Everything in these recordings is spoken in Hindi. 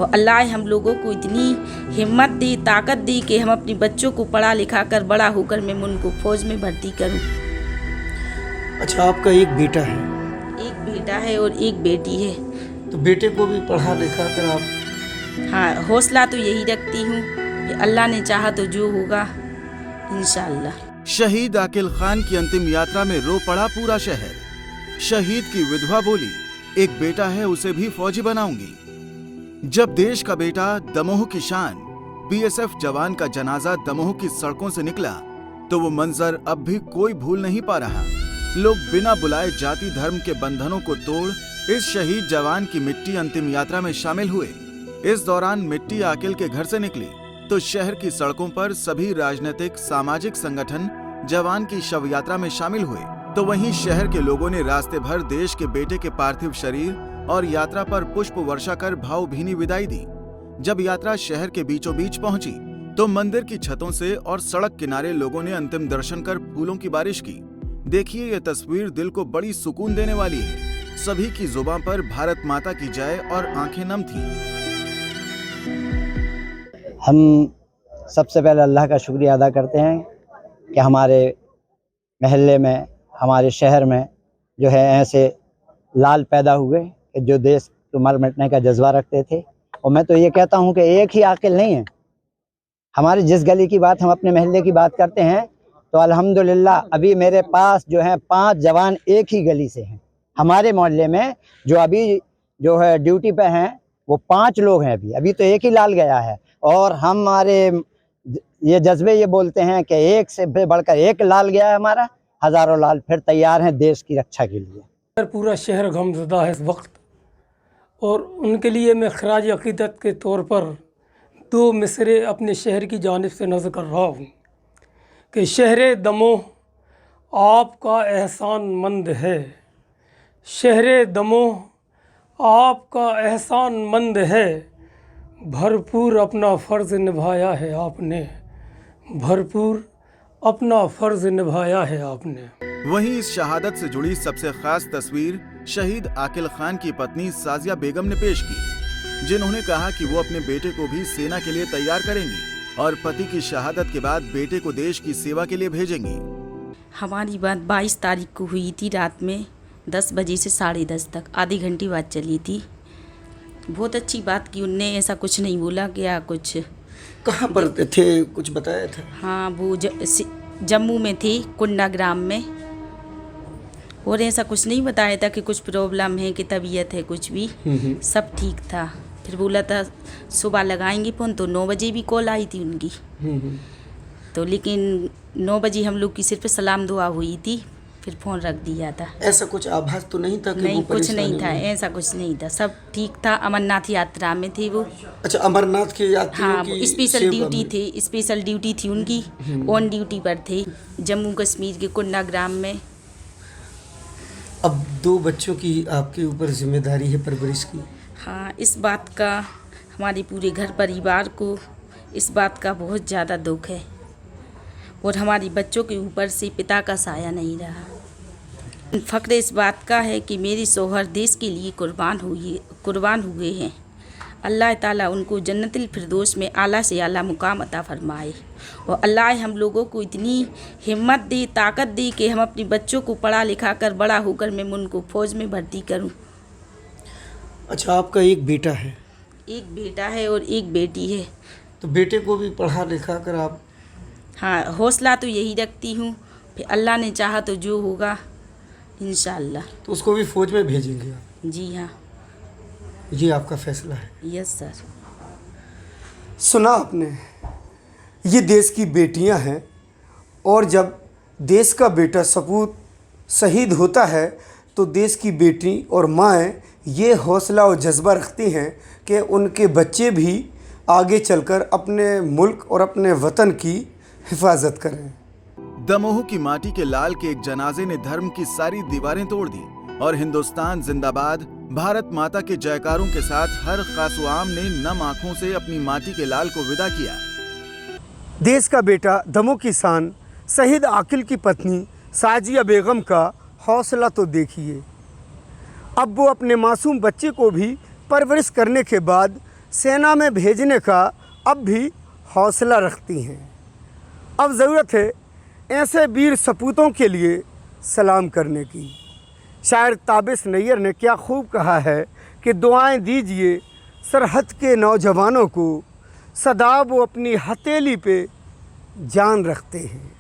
और अल्लाह हम लोगों को इतनी हिम्मत दी, ताकत दी कि हम अपने बच्चों को पढ़ा लिखा कर बड़ा होकर मैं उनको फौज में भर्ती करूं। अच्छा, आपका एक बेटा है? एक बेटा है और एक बेटी है। तो बेटे को भी पढ़ा लिखा कर आप? हाँ, हौसला तो यही रखती हूँ कि अल्लाह ने चाहा तो जो होगा इंशाअल्लाह। शहीद आकिल खान की अंतिम यात्रा में रो पड़ा पूरा शहर। शहीद की विधवा बोली, एक बेटा है उसे भी फौजी बनाऊंगी। जब देश का बेटा दमोह की शान बीएसएफ जवान का जनाजा दमोह की सड़कों से निकला तो वो मंजर अब भी कोई भूल नहीं पा रहा। लोग बिना बुलाए जाति धर्म के बंधनों को तोड़ इस शहीद जवान की मिट्टी अंतिम यात्रा में शामिल हुए। इस दौरान मिट्टी आकिल के घर से निकली तो शहर की सड़कों पर सभी राजनीतिक सामाजिक संगठन जवान की शव यात्रा में शामिल हुए, तो वहीं शहर के लोगों ने रास्ते भर देश के बेटे के पार्थिव शरीर और यात्रा पर पुष्प वर्षा कर भावभीनी विदाई दी। जब यात्रा शहर के बीचों बीच पहुंची तो मंदिर की छतों से और सड़क किनारे लोगों ने अंतिम दर्शन कर फूलों की बारिश की। देखिए, ये तस्वीर दिल को बड़ी सुकून देने वाली है। सभी की जुबान पर भारत माता की जय और आंखें नम थी। हम सबसे पहले अल्लाह का शुक्रिया अदा करते हैं कि हमारे महल्ले में, हमारे शहर में जो है ऐसे लाल पैदा हुए कि जो देश को मर मिटने का जज्बा रखते थे। और मैं तो ये कहता हूँ कि एक ही आकिल नहीं है। हमारी जिस गली की बात, हम अपने महल्ले की बात करते हैं तो अल्हम्दुलिल्लाह अभी मेरे पास जो है 5 जवान एक ही गली से हैं। हमारे मोहल्ले में जो अभी जो है ड्यूटी पे हैं वो 5 लोग हैं। अभी तो एक ही लाल गया है और हमारे ये जज्बे ये बोलते हैं कि एक से बढ़कर एक लाल गया है, हमारा हजारों लाल फिर तैयार हैं देश की रक्षा के लिए। पूरा शहर गमज़दा है इस वक्त और उनके लिए मैं खराज अक़ीदत के तौर पर 2 मिसरे अपने शहर की जानिब से नज़र कर रहा हूँ कि शहर दमोह आपका एहसान मंद है। शहर दमोह आपका एहसान मंद है, भरपूर अपना फ़र्ज़ निभाया है आपने, भरपूर अपना फ़र्ज़ निभाया है आपने। वहीं इस शहादत से जुड़ी सबसे खास तस्वीर शहीद आकिल खान की पत्नी साजिया बेगम ने पेश की, जिन्होंने कहा कि वो अपने बेटे को भी सेना के लिए तैयार करेंगी और पति की शहादत के बाद बेटे को देश की सेवा के लिए भेजेंगी। हमारी बात 22 तारीख को हुई थी रात में 10 बजे से 10:30 तक, आधी घंटी बात चली थी। बहुत अच्छी बात की, उनने ऐसा कुछ नहीं बोला क्या कुछ। कहाँ पर थे, कुछ बताया था? हाँ, वो जम्मू में थी, कुंडा ग्राम में, और ऐसा कुछ नहीं बताया था कि कुछ प्रॉब्लम है कि तबीयत है, कुछ भी सब ठीक था। फिर बोला था सुबह लगाएंगे फ़ोन, तो 9 बजे भी कॉल आई थी उनकी। तो लेकिन 9 बजे हम लोग की सिर्फ सलाम दुआ हुई थी, फिर फ़ोन रख दिया था। ऐसा कुछ आभास तो नहीं था कि नहीं, वो कुछ नहीं था, में? ऐसा कुछ नहीं था, सब ठीक था। अमरनाथ यात्रा में थे वो। अच्छा, अमरनाथ की यात्रा? हाँ, वो स्पेशल ड्यूटी थी, स्पेशल ड्यूटी थी उनकी, ऑन ड्यूटी पर थे जम्मू कश्मीर के कुंडा ग्राम में। अब 2 बच्चों की आपके ऊपर जिम्मेदारी है परवरिश की। हाँ, इस बात का हमारे पूरे घर परिवार को इस बात का बहुत ज़्यादा दुख है और हमारे बच्चों के ऊपर से पिता का साया नहीं रहा। फ़ख्र इस बात का है कि मेरी शौहर देश के लिए कुर्बान हुए हैं। अल्लाह ताला उनको जन्नतुल फिरदौस में आला से आला मुकाम अता फरमाए और अल्लाह हम लोगों को इतनी हिम्मत दी, ताकत दी कि हम अपने बच्चों को पढ़ा लिखा कर बड़ा होकर मैं उनको फ़ौज में भर्ती करूं। अच्छा, आपका एक बेटा है? एक बेटा है और एक बेटी है। तो बेटे को भी पढ़ा लिखा कर आप? हाँ, हौसला तो यही रखती हूँ, फिर अल्लाह ने चाहा तो जो होगा इंशाअल्लाह। तो उसको भी फौज में भेजेंगे आप? जी हाँ, ये आपका फैसला है? Yes sir. सुना आपने, ये देश की बेटियां हैं और जब देश का बेटा सपूत शहीद होता है तो देश की बेटी और माएँ ये हौसला और जज्बा रखती हैं कि उनके बच्चे भी आगे चलकर अपने मुल्क और अपने वतन की हिफाजत करें। दमोह की माटी के लाल के एक जनाजे ने धर्म की सारी दीवारें तोड़ दी और हिंदुस्तान जिंदाबाद भारत माता के जयकारों के साथ हर खासुआम ने नम आंखों से अपनी माटी के लाल को विदा किया। देश का बेटा दमोह की शान शहीद आकिल की पत्नी साजिया बेगम का हौसला तो देखिए। अब वो अपने मासूम बच्चे को भी परवरिश करने के बाद सेना में भेजने का अब भी हौसला रखती हैं। अब ज़रूरत है ऐसे वीर सपूतों के लिए सलाम करने की। शायर ताबिश नैयर ने क्या खूब कहा है कि दुआएं दीजिए सरहद के नौजवानों को, सदा वो अपनी हथेली पे जान रखते हैं।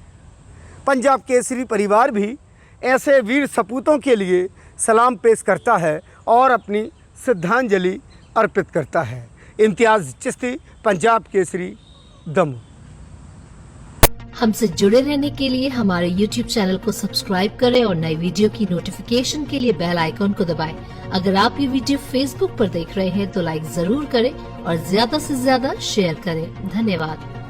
पंजाब केसरी परिवार भी ऐसे वीर सपूतों के लिए सलाम पेश करता है और अपनी श्रद्धांजलि अर्पित करता है। इम्तियाज़ चिश्ती, पंजाब केसरी, दमोह। हमसे जुड़े रहने के लिए हमारे YouTube चैनल को सब्सक्राइब करें और नई वीडियो की नोटिफिकेशन के लिए बेल आइकॉन को दबाएं। अगर आप ये वीडियो Facebook पर देख रहे हैं तो लाइक जरूर करें और ज्यादा से ज्यादा शेयर करें। धन्यवाद।